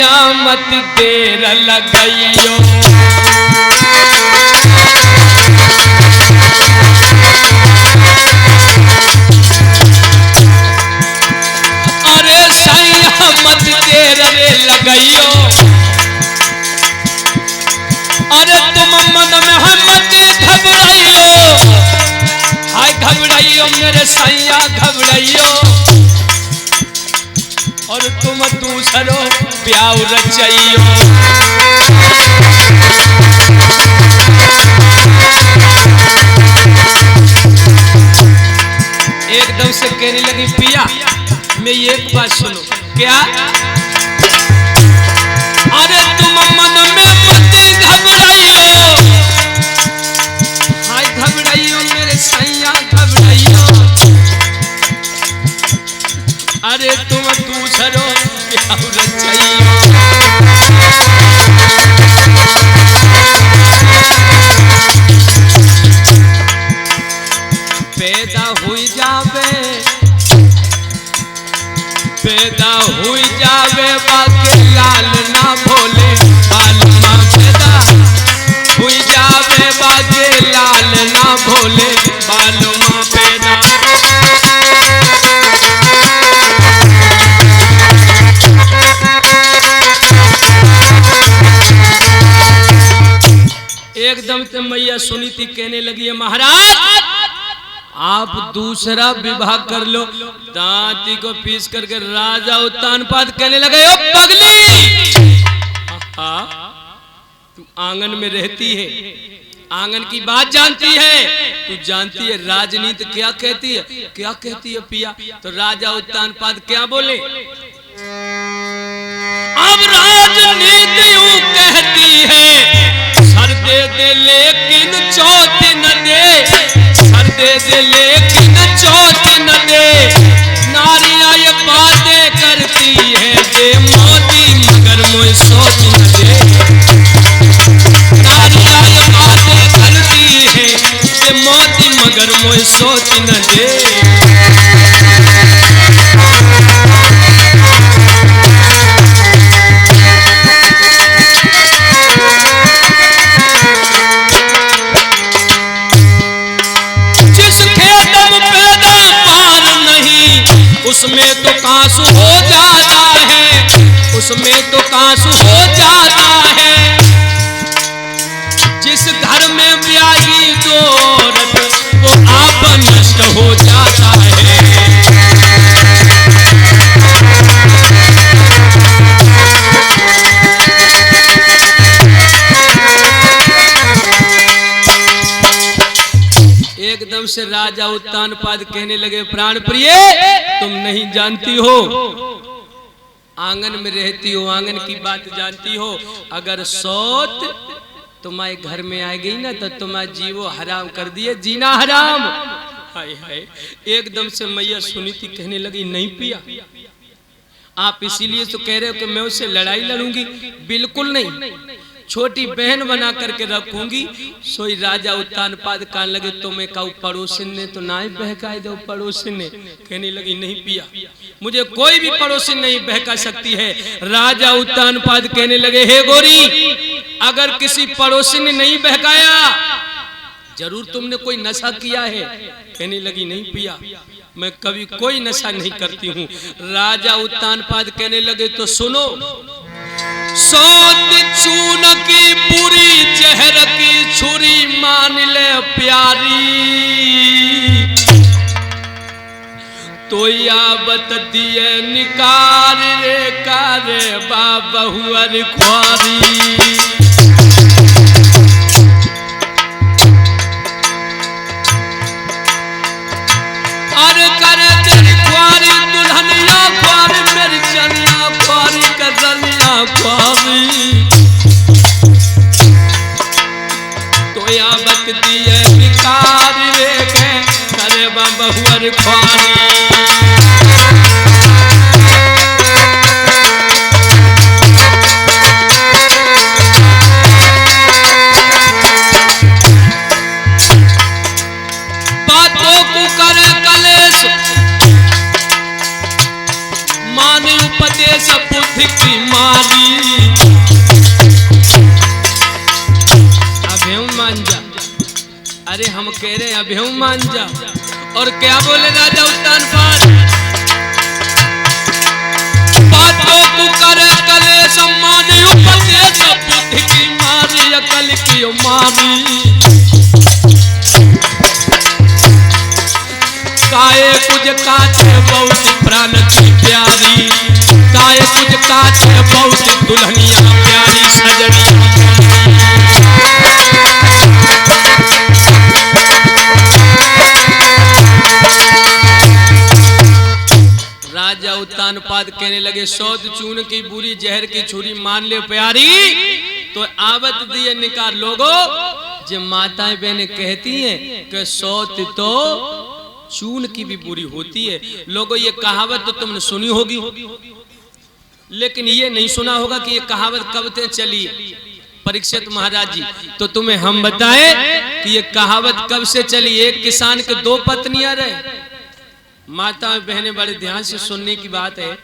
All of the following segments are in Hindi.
मत देर लगाइयो। अरे सैया मत देर रे लगाइयो। अरे तुम मन में मत घबराइयो। हाय घबराइयो मेरे सैया घबराइयो। और तुम दूसरो प्यार रचाइयो। एकदम से कहने लगी पिया मैं एक बात सुनो। क्या? अरे तुम मन में मत घबराइयो। हाय घबराइयो मेरे सैया घबराइयो। अरे तुम दूसरो प्यार रचाइयो। पैदा हुई जावे बाके लाल ना भोले बालमा। पैदा हुई जावे बाके लाल ना भोले बालमा। पैदा एकदम से मैया सुनी थी कहने लगी है महाराज आप दूसरा विवाह कर लो। दांती को पीस करके राजा उत्तानपाद कहने लगे ओ पगली तू आंगन में रहती है आंगन की बात जानती है। तू जानती है राजनीति क्या कहती है? क्या कहती है पिया? तो राजा उत्तानपाद क्या बोले? अब राजनीति यूं कहती है सर दे दे लेकिन चौथ न दे। सर दे दे लेकिन चौथ न दे। नारियां ये बातें करती है दे मोदी मगर मुझे सोच न दे। नारियां ये बातें करती है दे मोदी मगर मुझे सोच न दे। उसमें तो कांसू हो जाता है। उसमें तो कांसू हो जाता है। जिस घर में ब्याही दौलत वो आप नष्ट हो जाता है। एकदम से राजा उत्तानपाद कहने लगे प्राण प्रिय तुम नहीं जानती हो आंगन में रहती हो आंगन की बात जानती हो। अगर सौत तुम्हारे घर में आ गई ना तो तुम्हारा जीवो हराम कर दिए जीना हराम। हाय हाय एकदम से मैया सुनी थी कहने लगी नहीं पिया आप इसीलिए तो कह रहे हो कि मैं उससे लड़ाई लड़ूंगी। बिल्कुल नहीं छोटी बहन बना करके रखूंगी। सोई राजा उत्तानपाद कहने लगे तो मैं कहूँ पड़ोसिन ने तो ना ही बहकाए दो। पड़ोसिन ने कहने लगी नहीं पिया मुझे कोई भी पड़ोसिन नहीं बहका सकती है। राजा उत्तानपाद कहने लगे हे गोरी अगर किसी पड़ोसिन ने नहीं बहकाया जरूर तुमने कोई नशा किया है। कहने लगी नहीं पिया मैं कभी कोई नशा नहीं करती हूँ। राजा उत्तानपाद कहने लगे तो सुनो सौत चून की पूरी जहर की छुरी मान ले प्यारी। तो यावत दिए निकार रे कारे बाबहुअर ख्वारी। अरे करे तेरी ख्वारी दुल्हनिया ख्वारी मेरी चनिया ख्वारी करनिया ख्वारी। तो यावत दिए निकार रे करे बाबहुअर ख्वारी। बातों को करे कलेश माने उपदेश बुद्धि की मारी। कह रहे हैं अभी मान जाओ। और क्या बोले राजा उत्तानपाद, बातों तू करे कले सम्मान उपदेश बुद्धि की मारी अकल की मारी। काए कुछ काछे बहुत प्राण की प्यारी, काए कुछ काछे बहुत दुल्हनिया प्यारी सजनिया। राजा उत्तानपाद कहने लगे सौद चून की बुरी जहर की छुरी मान ले प्यारी। तो आवत दिए निकाल लोगो, जो माताएं बहनें कहती हैं कि सौत तो चून की भी बुरी होती है। लोगों ये कहावत तो तुमने सुनी होगी, लेकिन ये नहीं सुना होगा कि ये कहावत कब से चली। परीक्षित महाराज जी, तो तुम्हें हम बताएं कि ये कहावत कब से चली। एक किसान के दो पत्नियां रहे। माता बहनें बड़े ध्यान से सुनने की बात है।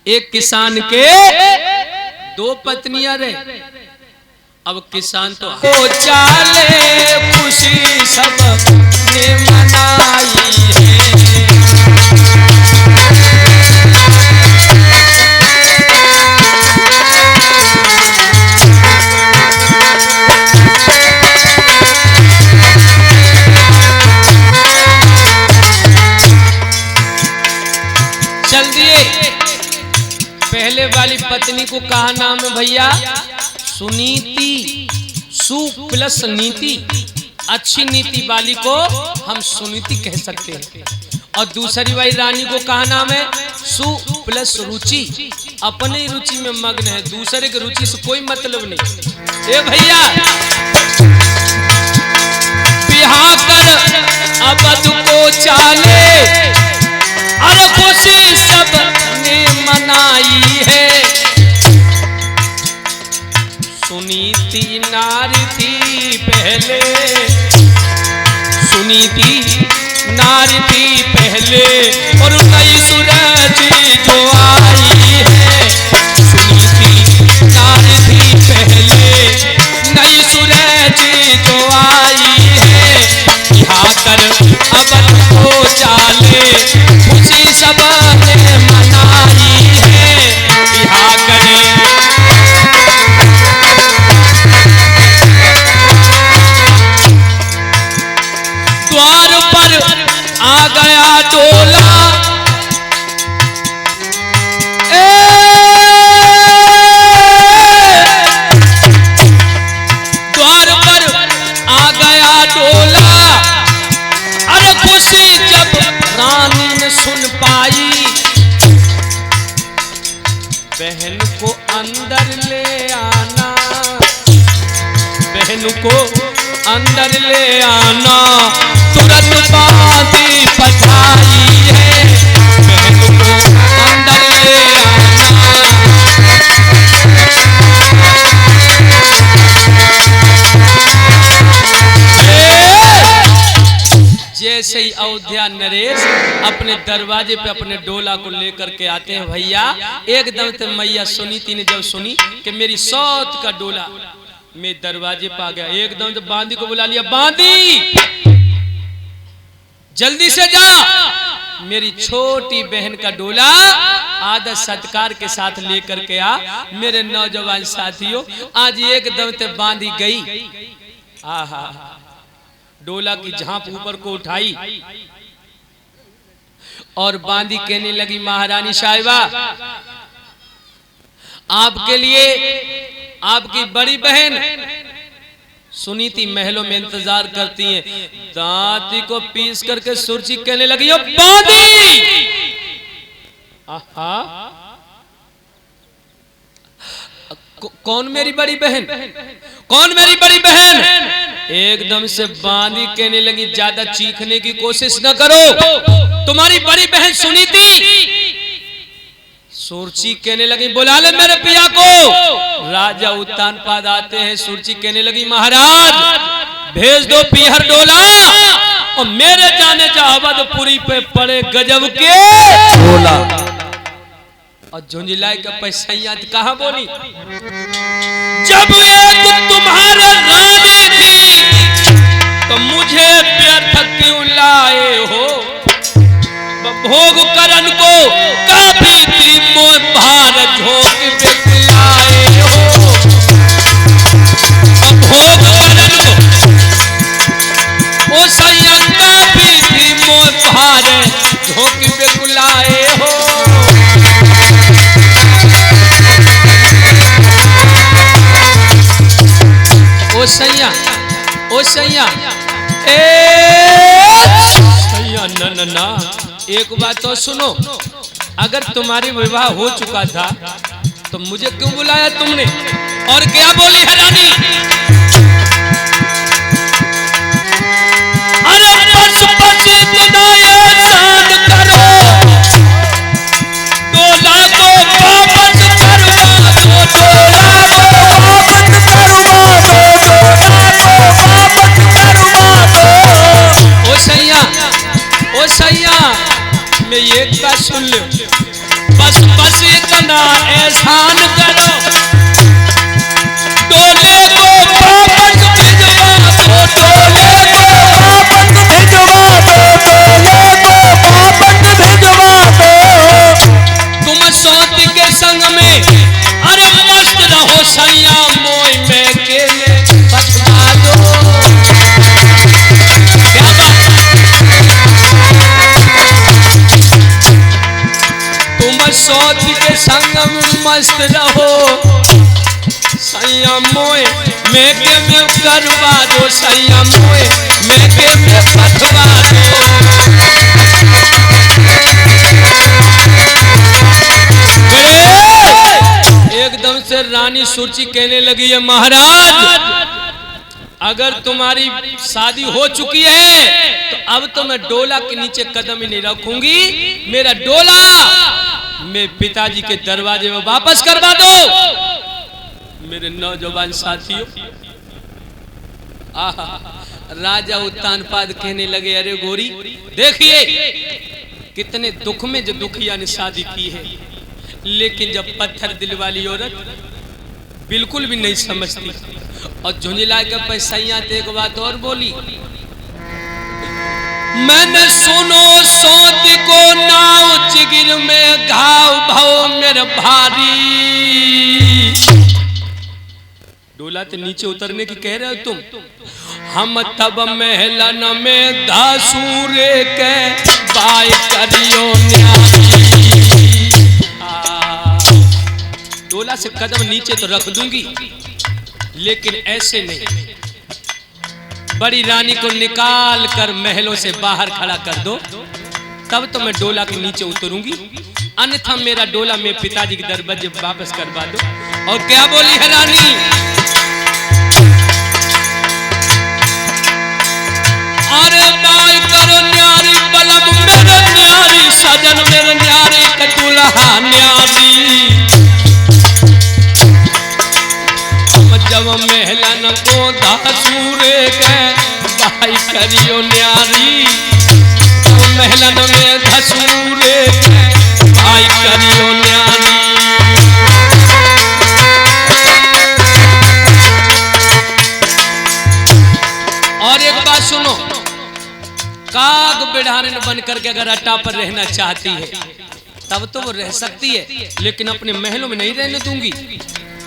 एक किसान के दो पत्नियां रहे। अब किसान तो चाले खुशी सब ने मनाई है। चल दिए। पहले वाली पत्नी को कहा नाम है भैया सुनीति, सु प्लस नीति, अच्छी नीति वाली को हम सुनीति कह सकते हैं। और दूसरी वाली रानी को कहा नाम है सु प्लस रुचि, अपने रुचि में मग्न है, दूसरे की रुचि से कोई मतलब नहीं। ए भैया बिहा कर अबद को चाले, अरे खुशी सब ने मनाई है। सुनीति नारी थी पहले, सुनीति नारी थी पहले, और नई सूरज जो आई है। सुनीति नारी थी पहले, नई सूरज जो आई है। यहाँ कर अबद को चाले, खुशी सब ने मनाई है। यहाँ कर द्वार पर आ गया डोला, द्वार पर आ गया डोला। अरे खुशी जब रानी ने सुन पाई, बहन को अंदर ले आना, बहन को अंदर ले आना। तुरंत बांधी पठाई है, बहन को अंदर ले आना। जैसे ही अयोध्या नरेश अपने दरवाजे पे अपने डोला को लेकर के आते हैं भैया, एकदम से मैया सुनीति ने जब सुनी कि मेरी सौत का डोला मैं दरवाजे पे आ गया, एकदम से बांदी को बुला लिया। बांदी जल्दी से जा, मेरी छोटी बहन का डोला आदर सत्कार के साथ लेकर के आ। मेरे नौजवान साथियों, आज एकदम से बांदी गई। आहा, डोला की झांप ऊपर को उठाई और बांदी कहने लगी महारानी साहिबा, आपके लिए आपकी बड़ी बहन सुनीति महलों में इंतजार करती हैं। दांती को पीस करके सुरची कहने लगी, ओ बांदी, आहा, कौन मेरी बड़ी बहन, कौन मेरी बड़ी बहन? एकदम से बांदी कहने लगी, ज्यादा चीखने की कोशिश न करो, तुम्हारी बड़ी बहन सुनीति। सुरची कहने लगी, बुला ले मेरे पिया को। राजा उत्तानपाद आते हैं। सुरची कहने लगी, महाराज भेज दो पीहर डोला, और मेरे जाने जा अवधपुरी पे पड़े गजब के डोला। और झुंझलाई का पैसा कहा बोली, जब एक तुम्हारे रानी थी तो मुझे व्यर्थ क्यों लाए हो, भोग करन को काफी थी मोह भार झोंक बिखलाए हो। भोग करन को ओ सैया काफी थी मोह भार झोंक बिखलाए हो। ओ सैया सैया ना एक बात तो सुनो, अगर तुम्हारी विवाह हो चुका था तो मुझे क्यों बुलाया तुमने? और क्या बोली है रानी? अरे बस बस इतना एहसान करो, डोला को वापस करवा दो, डोला को वापस करवा दो, डोला को वापस करवा दो। ओ सैया मैं एक बात सुन लो, बस बस इतना एहसान करो, डोले को वापस भिजवा दो, डोले को वापस भिजवा दो, डोले को वापस भिजवा दो। तुम सौती के संग में अरे मस्त रहो सैया, मोह में केले बचवा दो। क्या बात, तुम सौती के संग में मस्त रहो सैया, मोए मैं के में करवा दो, सैया मोए मैं के में पठवा दो। एकदम से रानी सुरची कहने लगी है, महाराज अगर तुम्हारी शादी हो चुकी है तो अब तो मैं डोला के नीचे कदम ही नहीं रखूंगी, मेरा डोला मैं पिताजी के दरवाजे में वापस करवा दो। मेरे नौजवान साथियों, राजा उत्तानपाद कहने लगे, अरे गोरी देखिए कितने दुख में जो दुखिया ने शादी की है, लेकिन जब पत्थर दिल वाली औरत बिल्कुल भी नहीं समझती और झुंझला के पैसाइया एक बात और बोली, मैंने सुनो सोत को नाव चिगिर में घाव भाव मेरे भारी। डोला तो नीचे उतरने की कह रहे हो तुम, हम तब महलन में दासूरे के बाय करियो न्यारी। डोला से कदम नीचे तो रख दूंगी, लेकिन ऐसे नहीं, बड़ी रानी को निकाल कर महलों से बाहर खड़ा कर दो, तब तो मैं डोला के नीचे उतरूंगी, अन्यथा मेरा डोला मैं पिताजी के दरवाजे वापस करवा दो। और क्या बोली है रानी, अरे बाय करो न्यारी बलम मेरे न्यारी, सजन मेरे न्यारी का दुल्हा न्यारी। जब महलन को दासूरे के बाई करियो न्यारी, तो महलन में धसूरे के बाई करियो न्यारी। और एक बात सुनो, काग बिड़ारन बनकर के अगर अड्डा पर रहना चाहती है तब तो वो रह सकती है, लेकिन अपने महलों में नहीं रहने दूंगी।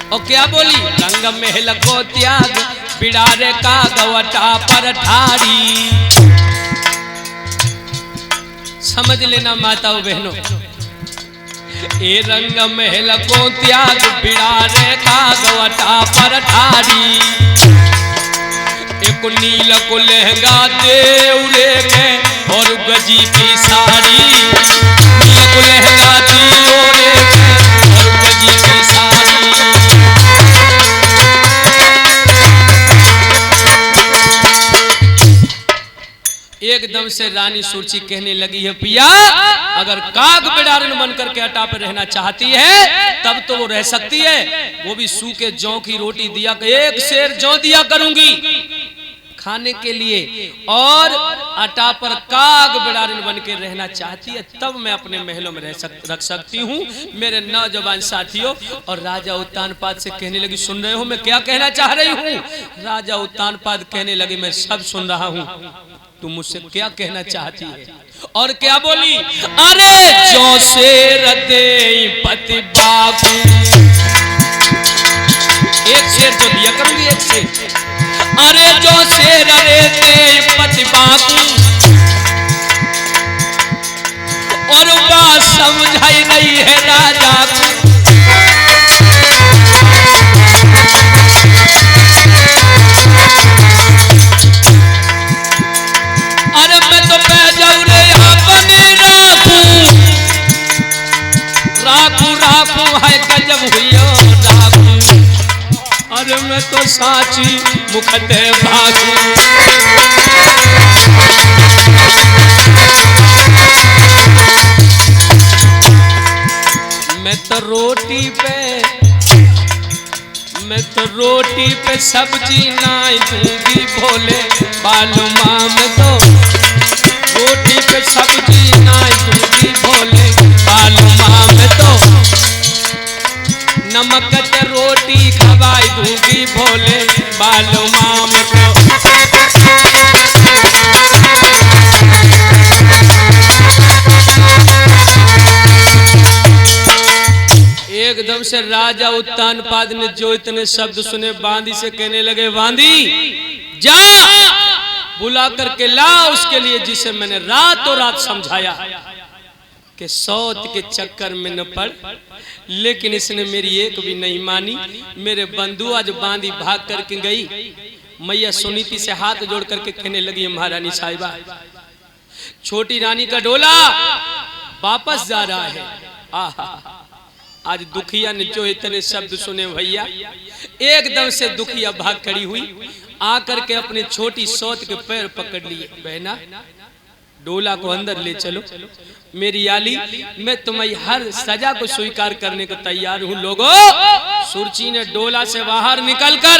और क्या बोली, रंग महल को त्याग बिड़ारे का गवटा पर ठाड़ी। समझ लेना माताओं बहनों, ए रंग महल को त्याग बिड़ारे का गवटा पर ठाड़ी। एक नील को लहंगा दे उड़े के और गजी की साड़ी, नील को लहंगा दी ओढ़े के और गजी की साड़ी। एकदम से रानी सुरची कहने लगी है, पिया अगर काग बिड़ारन बनकर के अड्डा पर रहना चाहती है तब तो वो रह सकती है, वो भी सूखे जौ की रोटी दिया, एक शेर जौ दिया करूंगी खाने के लिए, और अटा पर काग बिड़ारिन बन के रहना चाहती है, तब मैं अपने महलों में रख सकती हूँ मेरे नौजवान साथियों। और राजा उत्तानपाद से कहने लगी, सुन रहे हो मैं क्या कहना चाह रही हूँ? राजा उत्तानपाद कहने लगे, मैं सब सुन रहा हूँ, तुम मुझसे क्या कहना चाहती है? और क्या बोली? अरे जो शेर दे पति बाबू, एक शेर जो दिया करूंगी, एक शेर। अरे जो शेर दे पति बाबू, और बात समझाई रही है राजा को। अरे मैं तो पै जाऊं रे अपने राखू राखू है गजब हुई राखू। अरे मैं तो साची मुखते भागू। मैं तो रोटी पे सब्जी नाई दूंगी भोले बालू माँ। मैं तो रोटी पे सब्जी नाई दूंगी भोले बालू माँ। मैं तो नमक ते रोटी खवाई दूंगी भोले बालू माँ। मैं तो एकदम से राजा उत्तानपाद ने जो इतने शब्द सुने, बांदी से कहने लगे, बांदी जा बुला करके ला उसके लिए जिसे मैंने रातों रात समझाया कि सौत के चक्कर में न पड़, लेकिन इसने मेरी एक भी नहीं मानी। मेरे बंधु आज बांदी भाग करके गई। मैया सुनीति से हाथ जोड़ करके कहने लगी, महारानी साहिबा, छोटी रानी का डोला वापस जा रहा है। आहा, आज दुखिया ने जो इतने शब्द सुने भैया, एकदम से दुखिया भाग खड़ी हुई, आकर के अपने छोटी सौत के पैर पकड़ लिए। बहना, डोला को अंदर ले चलो। मेरी आली, मैं तुम्हारी हर सजा को स्वीकार करने को तैयार हूं। लोगों, सुरची ने डोला से बाहर निकलकर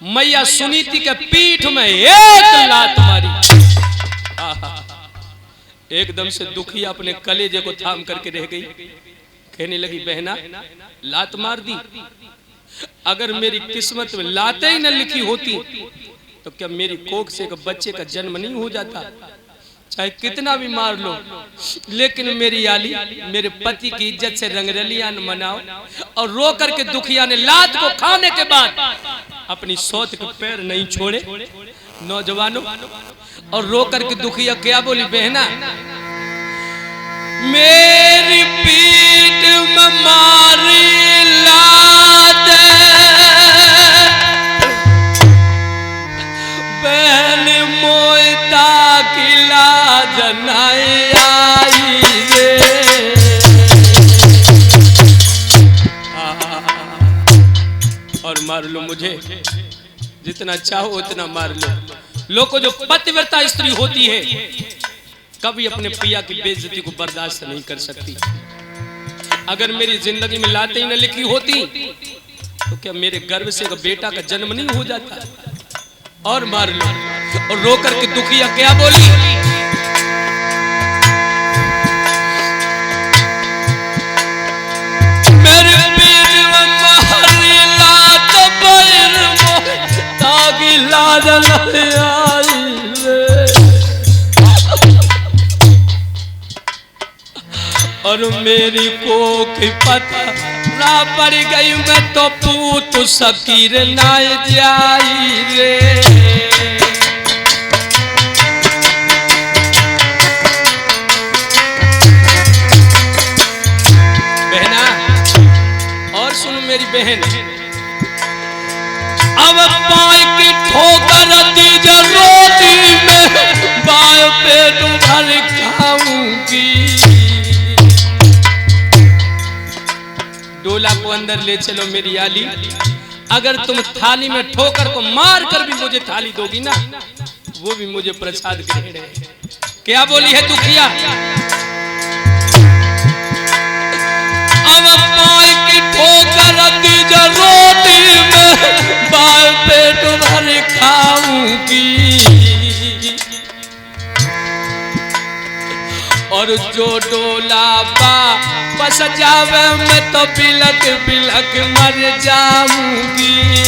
मैया सुनीति के पीठ में एक लात मारी। एकदम से दुखिया अपने कलेजे को थाम करके रह गई। कहने लगी, बहना लात मार दी, अगर मेरी किस्मत में लातें ही न लिखी होती तो क्या मेरी कोख से एक बच्चे का जन्म नहीं हो जाता? चाहे कितना भी मार लो, लेकिन मेरी आली, मेरे पति की इज्जत से रंगरलियां मनाओ। और रो करके दुखिया ने लात को खाने के बाद अपनी सौत के पैर नहीं छोड़े नौजवानों। और रो करके दुखिया क्या बोली, बहना मेरी पीठ में मारी लात, बहन मोइता की लाज नहीं आई रे। और मार लो मुझे, जितना चाहो उतना मार लो। लोगों, जो पतिव्रता स्त्री होती है कभी अपने पिया की बेइज्जती को बर्दाश्त नहीं कर सकती। अगर मेरी जिंदगी में लाते ही न लिखी होती तो क्या मेरे गर्भ से एक बेटा का जन्म नहीं हो जाता? और मार लो। और रो करके दुखिया क्या बोली, मेरे पेट में मारी लात पैर मोह तागी लाज नहीं आई रे। और मेरी कोख पता ना पड़ गई, मैं तो पूत सकीर ना जाई रे। बहना, और सुनो मेरी बहन, अब पाई की ठोकर दीजिए रोटी में, बाएं पेट भर खाऊंगी। डोला को अंदर ले चलो मेरी आली, अगर तुम थाली में ठोकर को मार कर भी मुझे थाली दोगी ना, वो भी मुझे प्रसाद ग्रहण है। क्या बोली है दुखिया, अब पाई की ठोकर दीजिए रोटी में, बाएं पेट भर खाऊंगी। और जो डोला बस जावे मैं तो बिलक बिलक मर जाऊंगी।